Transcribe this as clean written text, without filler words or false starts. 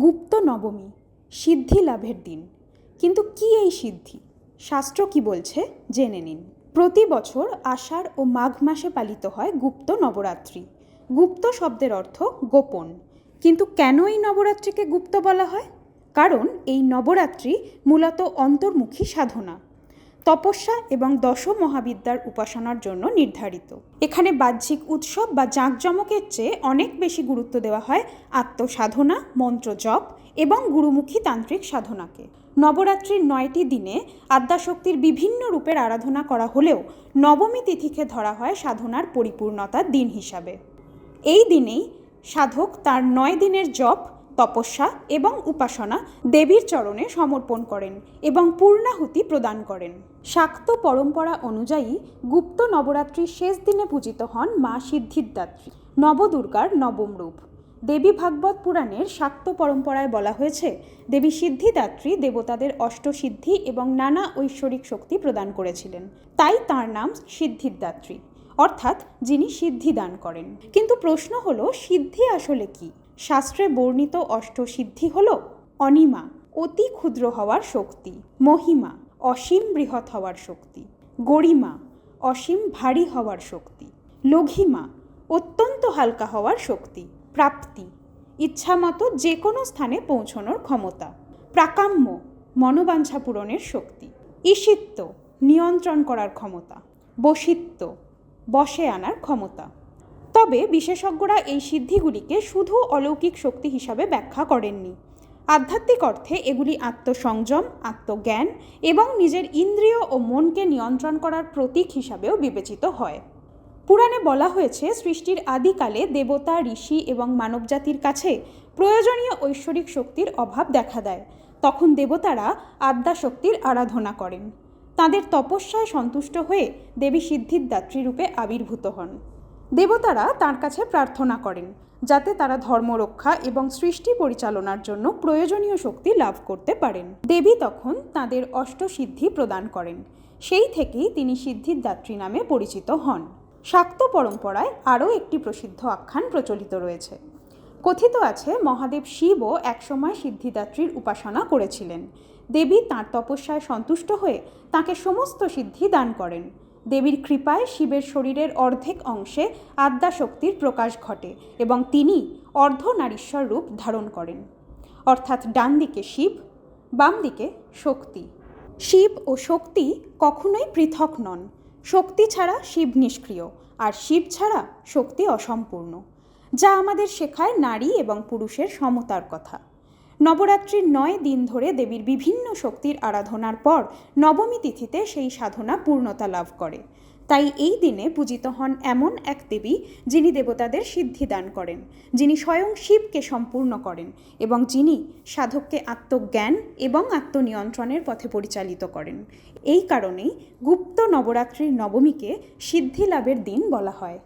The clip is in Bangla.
গুপ্ত নবমী, সিদ্ধি লাভের দিন। কিন্তু কি এই সিদ্ধি? শাস্ত্র কি বলছে জেনে নিন। প্রতি বছর আষাঢ় ও মাঘ মাসে পালিত হয় গুপ্ত নবরাত্রি। গুপ্ত শব্দের অর্থ গোপন। কিন্তু কেন এই নবরাত্রিকে গুপ্ত বলা হয়? কারণ এই নবরাত্রি মূলত অন্তর্মুখী সাধনা, তপস্যা এবং দশ মহাবিদ্যার উপাসনার জন্য নির্ধারিত। এখানে বাহ্যিক উৎসব বা জাঁকজমকের চেয়ে অনেক বেশি গুরুত্ব দেওয়া হয় আত্মসাধনা, মন্ত্র জপ এবং গুরুমুখী তান্ত্রিক সাধনাকে। নবরাত্রির 9টি দিনে আদ্যাশক্তির বিভিন্ন রূপের আরাধনা করা হলেও নবমী তিথিকে ধরা হয় সাধনার পরিপূর্ণতার দিন হিসাবে। এই দিনেই সাধক তার 9 দিনের জপ, তপস্যা এবং উপাসনা দেবীর চরণে সমর্পণ করেন এবং পূর্ণাহুতি প্রদান করেন। শাক্ত পরম্পরা অনুযায়ী গুপ্ত নবরাত্রির শেষ দিনে পূজিত হন মা সিদ্ধিদাত্রী, নবদুর্গার নবম রূপ। দেবী ভাগবত পুরাণের শাক্ত পরম্পরায় বলা হয়েছে, দেবী সিদ্ধিদাত্রী দেবতাদের অষ্টসিদ্ধি এবং নানা ঐশ্বরিক শক্তি প্রদান করেছিলেন, তাই তাঁর নাম সিদ্ধিদাত্রী, অর্থাৎ যিনি সিদ্ধি দান করেন। কিন্তু প্রশ্ন হলো, সিদ্ধি আসলে কি? শাস্ত্রে বর্ণিত অষ্টসিদ্ধি হল অনিমা, অতি ক্ষুদ্র হওয়ার শক্তি; মহিমা, অসীম বৃহৎ হওয়ার শক্তি; গরিমা, অসীম ভারী হওয়ার শক্তি; লঘিমা, অত্যন্ত হালকা হওয়ার শক্তি; প্রাপ্তি, ইচ্ছামতো যে কোনো স্থানে পৌঁছানোর ক্ষমতা; প্রাকাম্য, মনোবাঞ্ছা পূরণের শক্তি; ঈশিত্ব, নিয়ন্ত্রণ করার ক্ষমতা; বশিত্ব, বশে আনার ক্ষমতা। তবে বিশেষজ্ঞরা এই সিদ্ধিগুলিকে শুধু অলৌকিক শক্তি হিসাবে ব্যাখ্যা করেননি। আধ্যাত্মিক অর্থে এগুলি আত্মসংযম, আত্মজ্ঞান এবং নিজের ইন্দ্রিয় ও মনকে নিয়ন্ত্রণ করার প্রতীক হিসাবেও বিবেচিত হয়। পুরাণে বলা হয়েছে, সৃষ্টির আদিকালে দেবতা, ঋষি এবং মানবজাতির কাছে প্রয়োজনীয় ঐশ্বরিক শক্তির অভাব দেখা দেয়। তখন দেবতারা আদ্যাশক্তির আরাধনা করেন। তাঁদের তপস্যায় সন্তুষ্ট হয়ে দেবী সিদ্ধিদাত্রী রূপে আবির্ভূত হন। দেবতারা তাঁর কাছে প্রার্থনা করেন যাতে তারা ধর্মরক্ষা এবং সৃষ্টি পরিচালনার জন্য প্রয়োজনীয় শক্তি লাভ করতে পারেন। দেবী তখন তাঁদের অষ্টসিদ্ধি প্রদান করেন। সেই থেকেই তিনি সিদ্ধিদাত্রী নামে পরিচিত হন। শাক্ত পরম্পরায় আরও একটি প্রসিদ্ধ আখ্যান প্রচলিত রয়েছে। কথিত আছে, মহাদেব শিবও একসময় সিদ্ধিদাত্রীর উপাসনা করেছিলেন। দেবী তাঁর তপস্যায় সন্তুষ্ট হয়ে তাঁকে সমস্ত সিদ্ধি দান করেন। দেবীর কৃপায় শিবের শরীরের অর্ধেক অংশে আদ্যাশক্তির প্রকাশ ঘটে এবং তিনি অর্ধনারীশ্বর রূপ ধারণ করেন, অর্থাৎ ডান দিকে শিব, বাম দিকে শক্তি। শিব ও শক্তি কখনোই পৃথক নন। শক্তি ছাড়া শিব নিষ্ক্রিয়, আর শিব ছাড়া শক্তি অসম্পূর্ণ, যা আমাদের শেখায় নারী এবং পুরুষের সমতার কথা। নবরাত্রির 9 দিন ধরে দেবীর বিভিন্ন শক্তির আরাধনার পর নবমী তিথিতে সেই সাধনা পূর্ণতা লাভ করে। তাই এই দিনে পূজিত হন এমন এক দেবী যিনি দেবতাদের সিদ্ধি দান করেন, যিনি স্বয়ং শিবকে সম্পূর্ণ করেন এবং যিনি সাধককে আত্মজ্ঞান এবং আত্মনিয়ন্ত্রণের পথে পরিচালিত করেন। এই কারণেই গুপ্ত নবরাত্রির নবমীকে সিদ্ধি লাভের দিন বলা হয়।